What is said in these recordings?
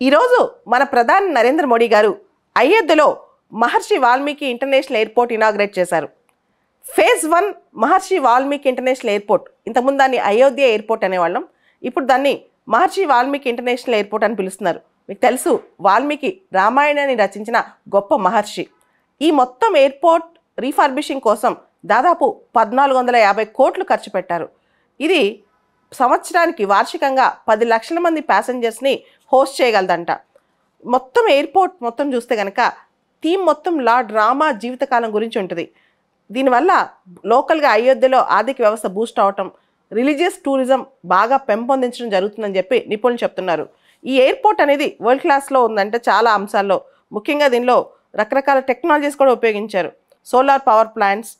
ఈరోజు మన ప్రధాని నరేంద్ర మోడీ గారు అయోధ్యలో మహర్షి వాల్మీకి ఇంటర్నేషనల్ ఎయిర్పోర్ట్ ఇనాగ్రేట్ చేశారు. ఫేజ్ 1 మహర్షి వాల్మీకి ఇంటర్నేషనల్ ఎయిర్పోర్ట్. ఇంతకుముందు దాన్ని అయోధ్య ఎయిర్పోర్ట్ అనేవాళ్ళం. ఇప్పుడు దాన్ని మహర్షి వాల్మీకి ఇంటర్నేషనల్ ఎయిర్పోర్ట్ అని పిలుస్తున్నారు. మీకు తెలుసు, వాల్మీకి రామాయణాన్ని రచించిన గొప్ప మహర్షి. ఈ మొత్తం ఎయిర్పోర్ట్ రీఫర్బిషింగ్ కోసం దాదాపు 1450 కోట్లు ఖర్చు పెట్టారు. ఇది సంవత్సరానికి వార్షికంగా 10 లక్షల మంది ప్యాసింజర్స్ని హోస్ట్ చేయగలదంట. మొత్తం ఎయిర్పోర్ట్ మొత్తం చూస్తే కనుక థీమ్ మొత్తం లార్డ్ రామా జీవితకాలం గురించి ఉంటుంది. దీనివల్ల లోకల్గా అయోధ్యలో ఆర్థిక వ్యవస్థ బూస్ట్ అవటం, రిలీజియస్ టూరిజం బాగా పెంపొందించడం జరుగుతుందని చెప్పి నిపుణులు చెప్తున్నారు. ఈ ఎయిర్పోర్ట్ అనేది వరల్డ్ క్లాస్లో ఉందంటే చాలా అంశాల్లో. ముఖ్యంగా దీనిలో రకరకాల టెక్నాలజీస్ కూడా ఉపయోగించారు. సోలార్ పవర్ ప్లాంట్స్,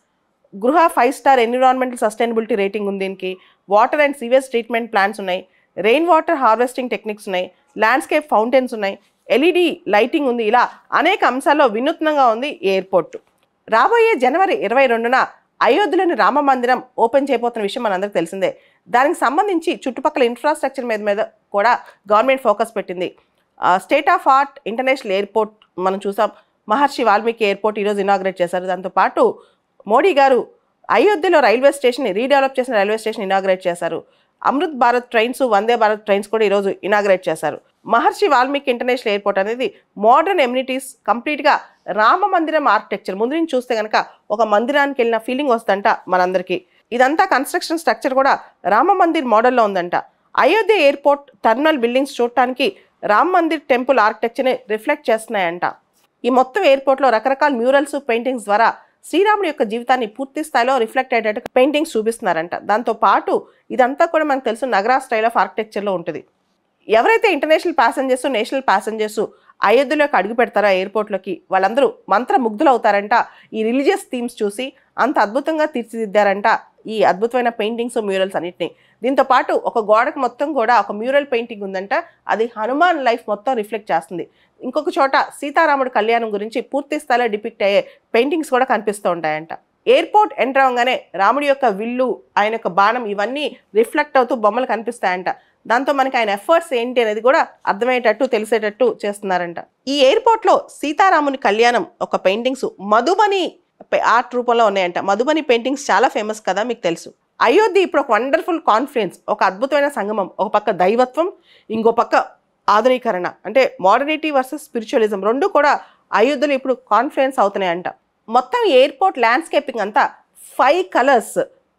గృహ 5 స్టార్ ఎన్విరాన్మెంటల్ సస్టైనబిలిటీ రేటింగ్ ఉంది దీనికి. Water and sewage treatment plants ఉన్నాయి. రెయిన్ వాటర్ హార్వెస్టింగ్ టెక్నిక్స్ ఉన్నాయి. ల్యాండ్స్కేప్ ఫౌంటైన్స్ ఉన్నాయి. ఎల్ఈడి లైటింగ్ ఉంది. ఇలా అనేక అంశాల్లో వినూత్నంగా ఉంది ఈ ఎయిర్పోర్ట్. రాబోయే జనవరి 22న అయోధ్యలోని రామ మందిరం ఓపెన్ చేయబోతున్న విషయం మనందరికీ తెలిసిందే. దానికి సంబంధించి చుట్టుపక్కల ఇన్ఫ్రాస్ట్రక్చర్ మీద కూడా గవర్నమెంట్ ఫోకస్ పెట్టింది. State of art international airport మనం చూసాం. మహర్షి వాల్మీకి ఎయిర్పోర్ట్ ఈరోజు ఇనాగ్రేట్ చేశారు. దాంతోపాటు మోడీ గారు అయోధ్యలో రైల్వే స్టేషన్ రీడెవలప్ చేసిన రైల్వే స్టేషన్ ఇనాగ్రేట్ చేశారు. అమృత్ భారత్ ట్రైన్స్, వందే భారత్ ట్రైన్స్ కూడా ఈరోజు ఇనాగ్రేట్ చేశారు. మహర్షి వాల్మీకి ఇంటర్నేషనల్ ఎయిర్పోర్ట్ అనేది మోడర్న్ ఎమ్యూనిటీస్, కంప్లీట్గా రామ మందిరం ఆర్కిటెక్చర్ ముందు నుంచి చూస్తే కనుక ఒక మందిరానికి వెళ్ళిన ఫీలింగ్ వస్తుందంట మనందరికీ. ఇదంతా కన్స్ట్రక్షన్ స్ట్రక్చర్ కూడా రామ మందిర్ మోడల్లో ఉందంట. అయోధ్య ఎయిర్పోర్ట్ టెర్మినల్ బిల్డింగ్స్ చూడటానికి రామ మందిర్ టెంపుల్ ఆర్కిటెక్చర్ని రిఫ్లెక్ట్ చేస్తున్నాయంట. ఈ మొత్తం ఎయిర్పోర్ట్లో రకరకాల మ్యూరల్స్, పెయింటింగ్స్ ద్వారా శ్రీరాముడి యొక్క జీవితాన్ని పూర్తి స్థాయిలో రిఫ్లెక్ట్ అయ్యేటట్టు పెయింటింగ్స్ చూపిస్తున్నారంట. దాంతోపాటు ఇదంతా కూడా మనకు తెలుసు నగరా స్టైల్ ఆఫ్ ఆర్కిటెక్చర్లో ఉంటుంది. ఎవరైతే ఇంటర్నేషనల్ ప్యాసింజర్స్, నేషనల్ ప్యాసింజర్స్ అయోధ్యలోకి అడుగు పెడతారో ఎయిర్పోర్ట్లోకి, వాళ్ళందరూ మంత్రముగ్ధులు అవుతారంట. ఈ రిలీజియస్ థీమ్స్ చూసి అంత అద్భుతంగా తీర్చిదిద్దారంట ఈ అద్భుతమైన పెయింటింగ్స్, మ్యూరల్స్ అన్నింటినీ. దీంతోపాటు ఒక గోడకు మొత్తం కూడా ఒక మ్యూరల్ పెయింటింగ్ ఉందంట. అది హనుమాన్ లైఫ్ మొత్తం రిఫ్లెక్ట్ చేస్తుంది. ఇంకొక చోట సీతారాముడి కళ్యాణం గురించి పూర్తి స్థాయిలో డిపిక్ట్ అయ్యే పెయింటింగ్స్ కూడా కనిపిస్తూ ఉంటాయంట. ఎయిర్పోర్ట్ ఎంటర్ అవ్వగానే రాముడి యొక్క విల్లు, ఆయన యొక్క బాణం ఇవన్నీ రిఫ్లెక్ట్ అవుతూ బొమ్మలు కనిపిస్తాయంట. దాంతో మనకి ఆయన ఎఫర్ట్స్ ఏంటి అనేది కూడా అర్థమయ్యేటట్టు, తెలిసేటట్టు చేస్తున్నారంట. ఈ ఎయిర్పోర్ట్లో సీతారాముని కళ్యాణం ఒక పెయింటింగ్స్ మధుబని ఆర్ట్ రూపంలో ఉన్నాయంట. మధుబని పెయింటింగ్స్ చాలా ఫేమస్ కదా, మీకు తెలుసు. అయోధ్య ఇప్పుడు ఒక వండర్ఫుల్ కాన్ఫ్లుయెన్స్, ఒక అద్భుతమైన సంగమం. ఒక పక్క దైవత్వం, ఇంకో పక్క ఆధునీకరణ, అంటే మోడర్నిటీ వర్సెస్ స్పిరిచువలిజం రెండు కూడా అయోధ్యలో ఇప్పుడు కాన్ఫ్లుయెన్స్ అవుతున్నాయంట. మొత్తం ఎయిర్పోర్ట్ ల్యాండ్స్కేపింగ్ అంతా 5 కలర్స్,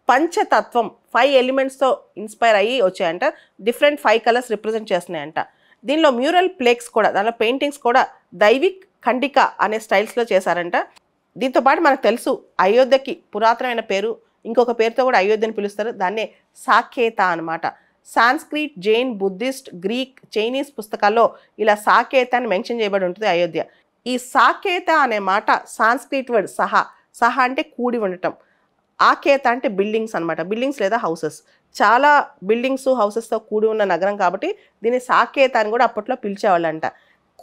పంచతత్వం 5 ఎలిమెంట్స్తో ఇన్స్పైర్ అయ్యి వచ్చాయంట. డిఫరెంట్ 5 కలర్స్ రిప్రజెంట్ చేస్తున్నాయంట. దీనిలో మ్యూరల్ ప్లేక్స్ కూడా, దానిలో పెయింటింగ్స్ కూడా దైవిక్, ఖండిక అనే స్టైల్స్లో చేశారంట. దీంతోపాటు మనకు తెలుసు అయోధ్యకి పురాతనమైన పేరు, ఇంకొక పేరుతో కూడా అయోధ్యని పిలుస్తారు. దాన్నే సాకేత అనమాట. Sanskrit, Jain, Buddhist, Greek, Chinese పుస్తకాల్లో ఇలా సాకేత అని మెన్షన్ చేయబడి ఉంటుంది అయోధ్య. ఈ సాకేత అనే మాట సాంస్క్రిట్ వర్డ్ సహ అంటే కూడి ఉండటం. ఆకేత అంటే బిల్డింగ్స్ అనమాట. బిల్డింగ్స్ లేదా హౌసెస్. చాలా బిల్డింగ్స్, హౌసెస్తో కూడి ఉన్న నగరం కాబట్టి దీన్ని సాకేత అని కూడా అప్పట్లో పిలిచేవాళ్ళంట.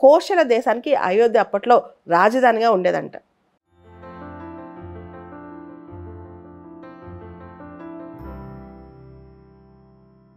కోశల దేశానికి అయోధ్య అప్పట్లో రాజధానిగా ఉండేదంట.